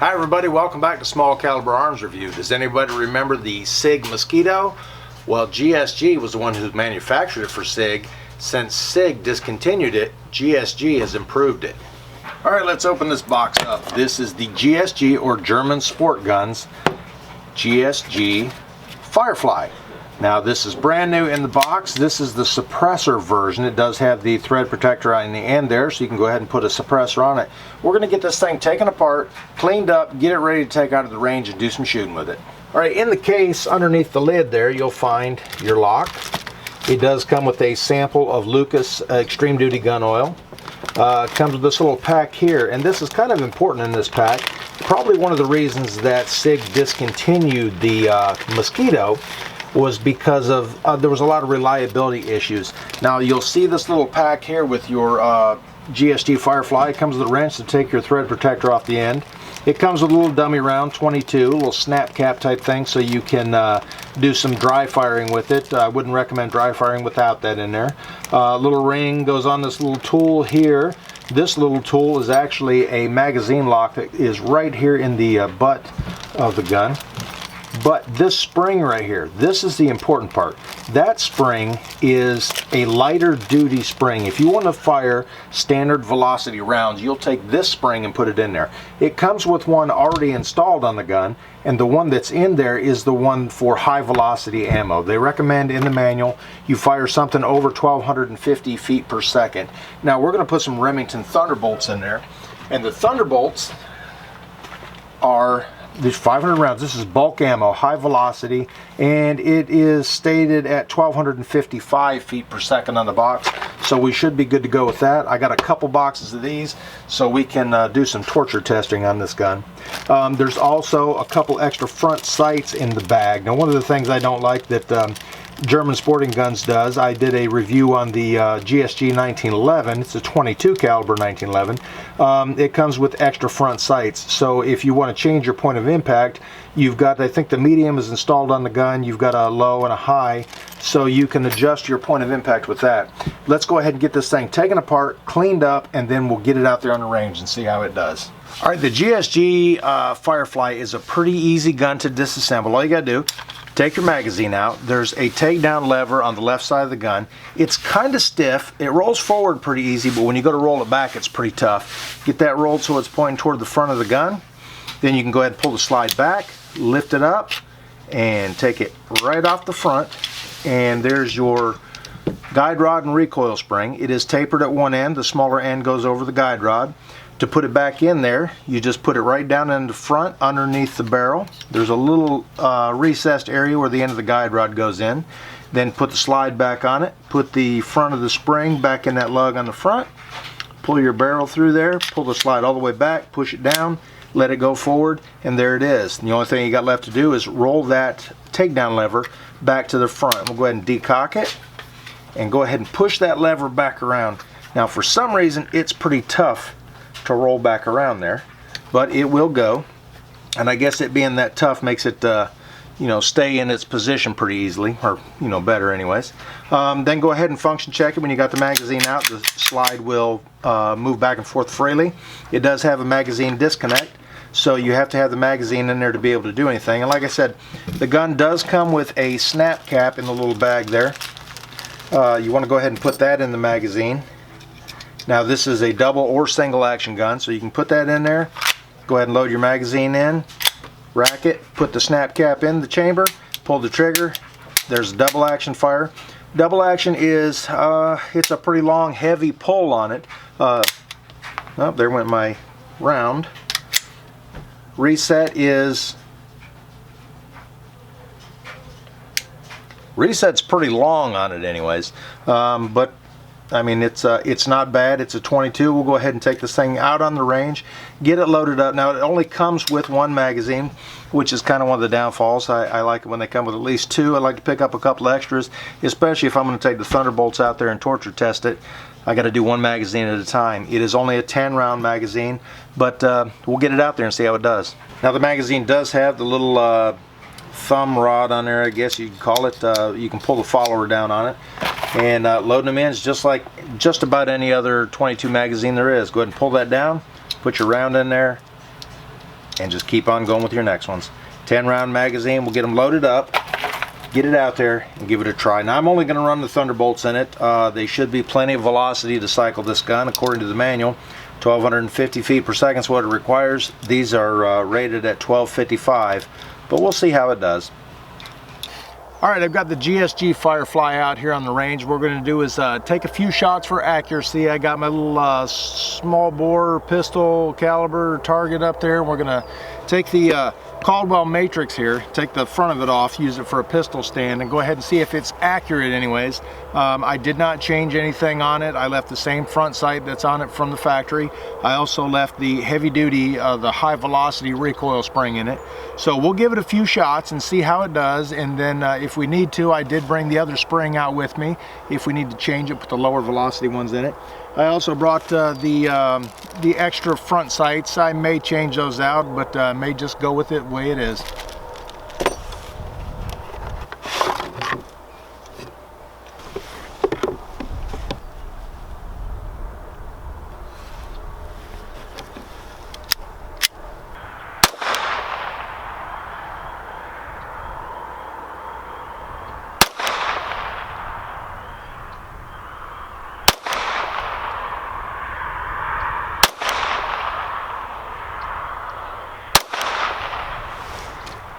Hi everybody, welcome back to Small Caliber Arms Review. Does anybody remember the SIG Mosquito? Well, GSG was the one who manufactured it for SIG. Since SIG discontinued it, GSG has improved it. Alright, let's open this box up. This is the GSG, or German Sport Guns, GSG Firefly. Now this is brand new in the box. This is the suppressor version. It does have the thread protector on the end there, so you can go ahead and put a suppressor on it. We're going to get this thing taken apart, cleaned up, get it ready to take out of the range and do some shooting with it. Alright, in the case underneath the lid there you'll find your lock. It does come with a sample of Lucas Extreme Duty gun oil. It comes with this little pack here, and this is kind of important in this pack. Probably one of the reasons that SIG discontinued the Mosquito was because of there was a lot of reliability issues. Now you'll see this little pack here with your GSG Firefly. It comes with a wrench to take your thread protector off the end. It comes with a little dummy round, 22, a little snap cap type thing, so you can do some dry firing with it. I wouldn't recommend dry firing without that in there. Little ring goes on this little tool here. This little tool is actually a magazine lock that is right here in the butt of the gun. But this spring right here, this is the important part. That spring is a lighter duty spring. If you want to fire standard velocity rounds, you'll take this spring and put it in there. It comes with one already installed on the gun, and the one that's in there is the one for high velocity ammo. They recommend in the manual you fire something over 1,250 feet per second. Now we're going to put some Remington Thunderbolts in there, and the Thunderbolts are these 500 rounds. This is bulk ammo, high velocity, and it is stated at 1,255 feet per second on the box, so we should be good to go with that. I got a couple boxes of these so we can do some torture testing on this gun. There's also a couple extra front sights in the bag. Now one of the things I don't like that German Sporting Guns does, I did a review on the GSG 1911. It's a 22 caliber 1911. It comes with extra front sights, so if you want to change your point of impact, you've got, I think the medium is installed on the gun, you've got a low and a high, so you can adjust your point of impact with that. Let's go ahead and get this thing taken apart, cleaned up, and then we'll get it out there on the range and see how it does. Alright, the GSG Firefly is a pretty easy gun to disassemble. All you gotta do, take your magazine out. There's a takedown lever on the left side of the gun. It's kind of stiff. It rolls forward pretty easy, but when you go to roll it back, it's pretty tough. Get that rolled so it's pointing toward the front of the gun. Then you can go ahead and pull the slide back, lift it up, and take it right off the front. And there's your guide rod and recoil spring. It is tapered at one end. The smaller end goes over the guide rod. To put it back in there, you just put it right down in the front underneath the barrel. There's a little recessed area where the end of the guide rod goes in. Then put the slide back on it. Put the front of the spring back in that lug on the front. Pull your barrel through there. Pull the slide all the way back. Push it down. Let it go forward. And there it is. And the only thing you got left to do is roll that takedown lever back to the front. We'll go ahead and decock it. And go ahead and push that lever back around. Now for some reason it's pretty tough to roll back around there, but it will go, and I guess it being that tough makes it you know, stay in its position pretty easily, or you know, better anyways. Then go ahead and function check it. When you got the magazine out, the slide will move back and forth freely. It does have a magazine disconnect, so you have to have the magazine in there to be able to do anything. And like I said, the gun does come with a snap cap in the little bag there. You want to go ahead and put that in the magazine. Now this is a double or single action gun, so you can put that in there. Go ahead and load your magazine in, rack it, put the snap cap in the chamber, pull the trigger. There's a double action fire. Double action is, it's a pretty long heavy pull on it. Oh, there went my round. Reset's pretty long on it anyways, but I mean, it's not bad. It's a 22. We'll go ahead and take this thing out on the range, get it loaded up. Now it only comes with one magazine, which is kind of one of the downfalls. I like it when they come with at least two. I like to pick up a couple extras, especially if I'm going to take the Thunderbolts out there and torture test it. I got to do one magazine at a time. It is only a 10-round magazine, but we'll get it out there and see how it does. Now the magazine does have the little thumb rod on there, I guess you could call it. You can pull the follower down on it. And loading them in is just like just about any other 22 magazine there is. Go ahead and pull that down, put your round in there, and just keep on going with your next ones. 10-round magazine, we'll get them loaded up, get it out there, and give it a try. Now I'm only going to run the Thunderbolts in it. They should be plenty of velocity to cycle this gun according to the manual. 1250 feet per second is what it requires. These are rated at 1255, but we'll see how it does. Alright, I've got the GSG Firefly out here on the range. What we're going to do is take a few shots for accuracy. I got my little small bore pistol caliber target up there. We're going to take the Caldwell Matrix here, take the front of it off, use it for a pistol stand, and go ahead and see if it's accurate anyways. I did not change anything on it. I left the same front sight that's on it from the factory. I also left the heavy duty, the high velocity recoil spring in it. So we'll give it a few shots and see how it does, and then if we need to, I did bring the other spring out with me if we need to change it, put the lower velocity ones in it. I also brought the extra front sights. I may change those out, but may just go with it the way it is.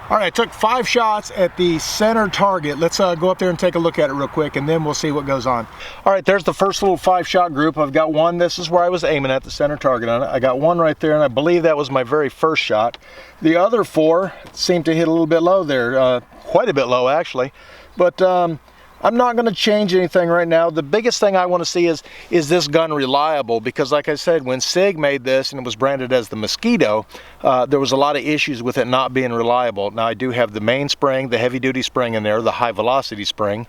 All right, I took 5 shots at the center target. Let's go up there and take a look at it real quick, and then we'll see what goes on. All right, there's the first little 5-shot group. I've got one. This is where I was aiming at, the center target on it. I got one right there, and I believe that was my very first shot. The other 4 seem to hit a little bit low there, quite a bit low actually. But I'm not going to change anything right now. The biggest thing I want to see is this gun reliable? Because like I said, when SIG made this and it was branded as the Mosquito, there was a lot of issues with it not being reliable. Now I do have the main spring, the heavy duty spring in there, the high velocity spring,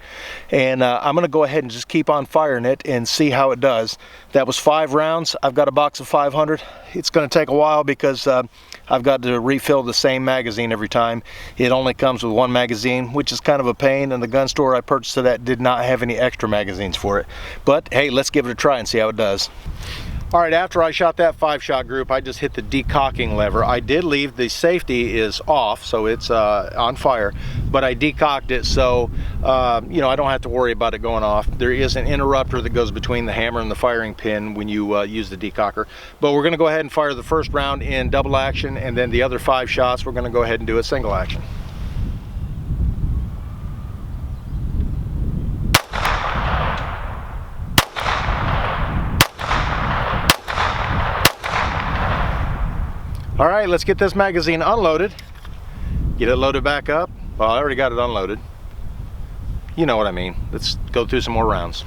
and I'm going to go ahead and just keep on firing it and see how it does. That was 5 rounds. I've got a box of 500. It's going to take a while because I've got to refill the same magazine every time. It only comes with 1 magazine, which is kind of a pain, and the gun store I purchased it at did not have any extra magazines for it. But hey, let's give it a try and see how it does. All right, after I shot that 5-shot group, I just hit the decocking lever. I did leave the safety is off, so it's on fire, but I decocked it so you know, I don't have to worry about it going off. There is an interrupter that goes between the hammer and the firing pin when you use the decocker. But we're going to go ahead and fire the first round in double action, and then the other 5 shots we're going to go ahead and do a single action. All right, let's get this magazine unloaded, get it loaded back up. Well, I already got it unloaded. You know what I mean. Let's go through some more rounds.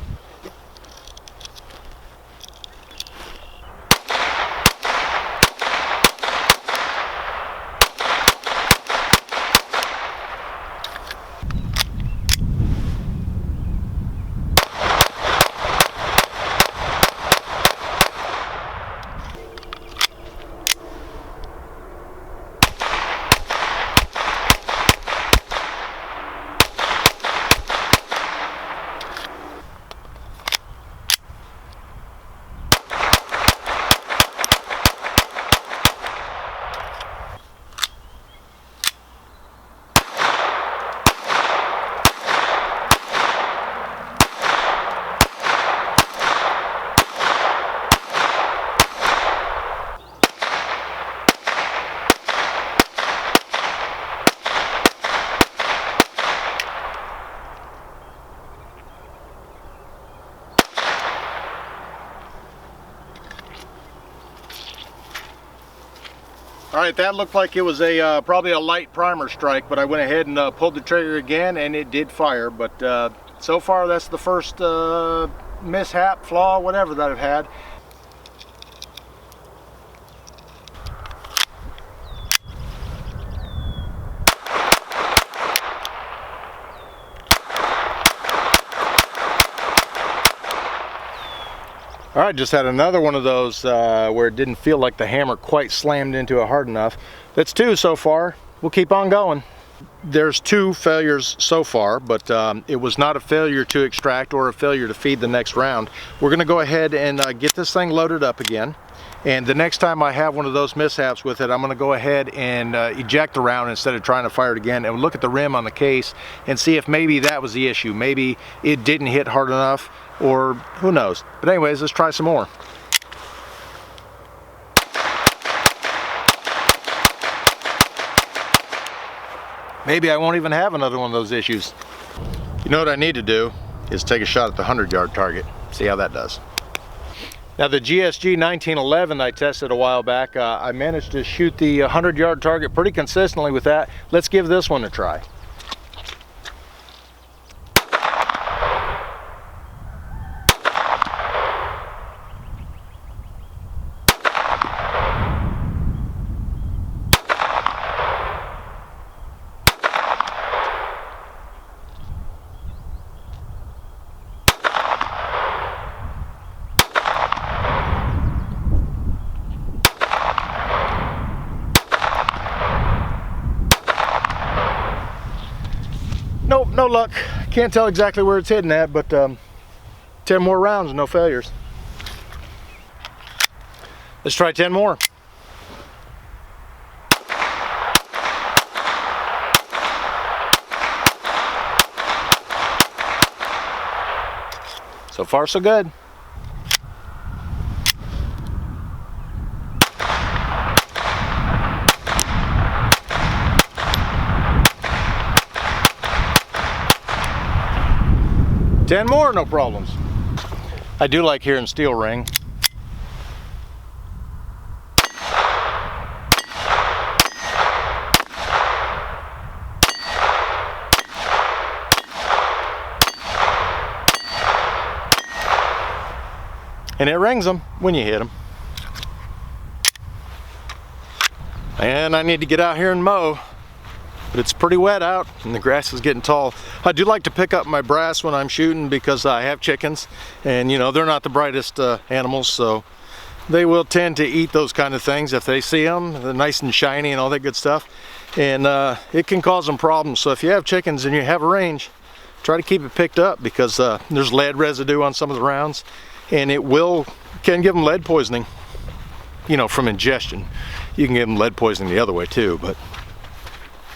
All right, that looked like it was a probably a light primer strike, but I went ahead and pulled the trigger again, and it did fire. But so far, that's the first mishap, flaw, whatever that I've had. All right, just had another one of those where it didn't feel like the hammer quite slammed into it hard enough. That's 2 so far. We'll keep on going. there's 2 failures so far, but it was not a failure to extract or a failure to feed the next round. We're going to go ahead and get this thing loaded up again. And the next time I have one of those mishaps with it, I'm going to go ahead and eject the round instead of trying to fire it again, and look at the rim on the case and see if maybe that was the issue. Maybe it didn't hit hard enough, or who knows. But anyways, let's try some more. Maybe I won't even have another one of those issues. You know what I need to do is take a shot at the 100-yard target. See how that does. Now the GSG 1911 I tested a while back, I managed to shoot the 100-yard target pretty consistently with that. Let's give this one a try. Nope, no luck. Can't tell exactly where it's hitting at, but 10 more rounds, no failures. Let's try 10 more. So far, so good. Ten more, no problems. I do like hearing steel ring. And it rings them when you hit them. And I need to get out here and mow. But it's pretty wet out and the grass is getting tall. I do like to pick up my brass when I'm shooting because I have chickens, and you know, they're not the brightest animals, so they will tend to eat those kind of things if they see them. They're nice and shiny and all that good stuff, and it can cause them problems. So if you have chickens and you have a range, try to keep it picked up, because there's lead residue on some of the rounds, and it can give them lead poisoning, you know, from ingestion. You can give them lead poisoning the other way too, but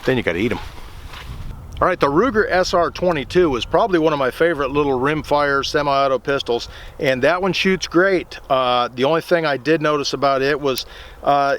then you got to eat them. All right, the Ruger SR22 is probably one of my favorite little rimfire semi-auto pistols, and that one shoots great. The only thing I did notice about it was I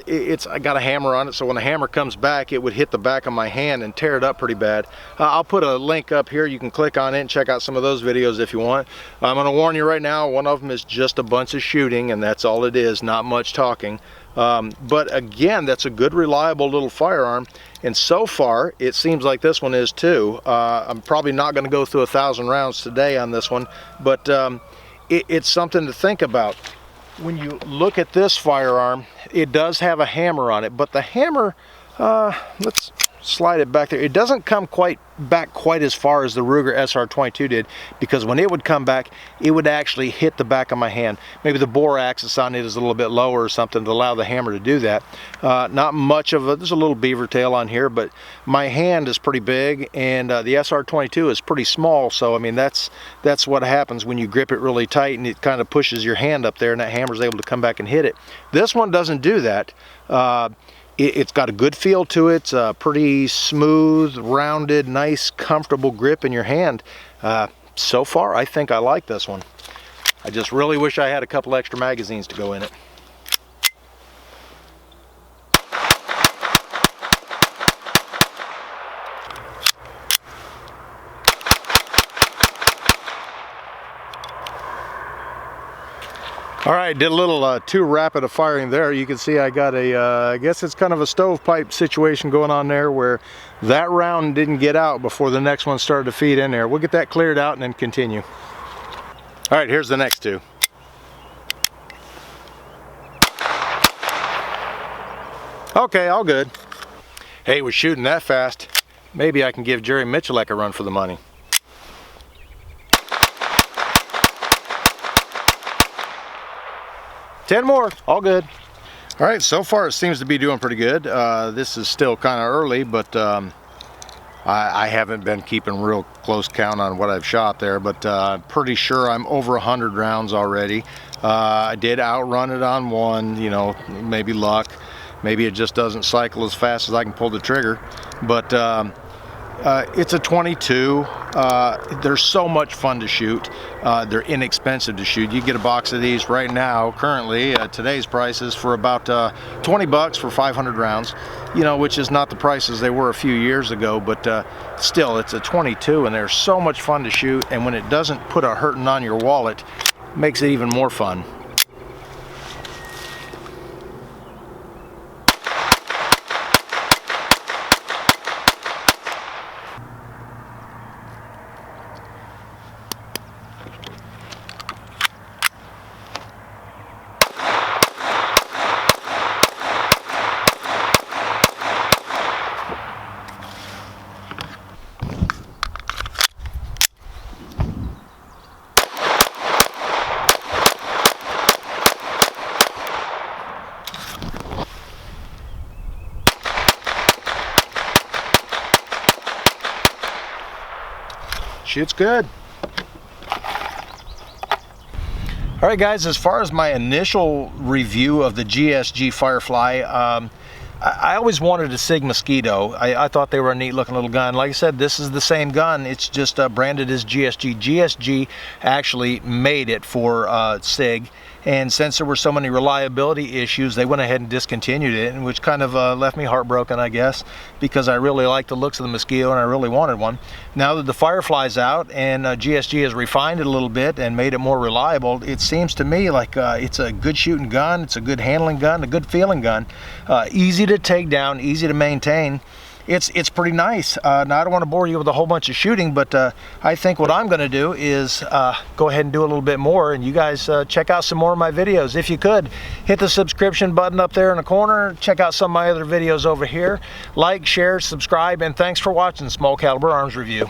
got a hammer on it, so when the hammer comes back, it would hit the back of my hand and tear it up pretty bad. I'll put a link up here. You can click on it and check out some of those videos if you want. I'm going to warn you right now, one of them is just a bunch of shooting, and that's all it is, not much talking. But again, that's a good, reliable little firearm, and so far it seems like this one is too. I'm probably not going to go through 1,000 rounds today on this one, but it's something to think about. When you look at this firearm, it does have a hammer on it, but the hammer, let's slide it back there. It doesn't come back quite as far as the Ruger SR22 did, because when it would come back, it would actually hit the back of my hand. Maybe the bore axis on it is a little bit lower or something to allow the hammer to do that. Not much of there's a little beaver tail on here, but my hand is pretty big, and the SR22 is pretty small, so I mean that's what happens when you grip it really tight and it kind of pushes your hand up there and that hammer's able to come back and hit it. This one doesn't do that. It's got a good feel to it, pretty smooth, rounded, nice, comfortable grip in your hand. So far, I think I like this one. I just really wish I had a couple extra magazines to go in it. All right, did a little too rapid of firing there. You can see I got a, I guess it's kind of a stovepipe situation going on there, where that round didn't get out before the next one started to feed in there. We'll get that cleared out and then continue. All right, here's the next two. Okay, all good. Hey, we're shooting that fast. Maybe I can give Jerry Mitchellek a run for the money. Ten more, all good. All right, so far it seems to be doing pretty good. This is still kind of early, but I haven't been keeping real close count on what I've shot there, but I'm pretty sure I'm over 100 rounds already. I did outrun it on one, you know, maybe luck. Maybe it just doesn't cycle as fast as I can pull the trigger. But it's a 22. They're so much fun to shoot. They're inexpensive to shoot. You get a box of these right now, currently, today's prices for about 20 bucks for 500 rounds, you know, which is not the prices they were a few years ago, but still, it's a 22, and they're so much fun to shoot, and when it doesn't put a hurting on your wallet, it makes it even more fun. Shit's good. All right, guys, as far as my initial review of the GSG Firefly, I always wanted a SIG Mosquito. I thought they were a neat looking little gun. Like I said, this is the same gun. It's just branded as GSG. GSG actually made it for SIG. And since there were so many reliability issues, they went ahead and discontinued it, which kind of left me heartbroken, I guess, because I really liked the looks of the Mosquito and I really wanted one. Now that the Firefly's out and GSG has refined it a little bit and made it more reliable, it seems to me like it's a good shooting gun, it's a good handling gun, a good feeling gun, easy to take down, easy to maintain. It's pretty nice. Now, I don't want to bore you with a whole bunch of shooting, but I think what I'm going to do is go ahead and do a little bit more, and you guys check out some more of my videos. If you could, hit the subscription button up there in the corner. Check out some of my other videos over here. Like, share, subscribe, and thanks for watching Small Caliber Arms Review.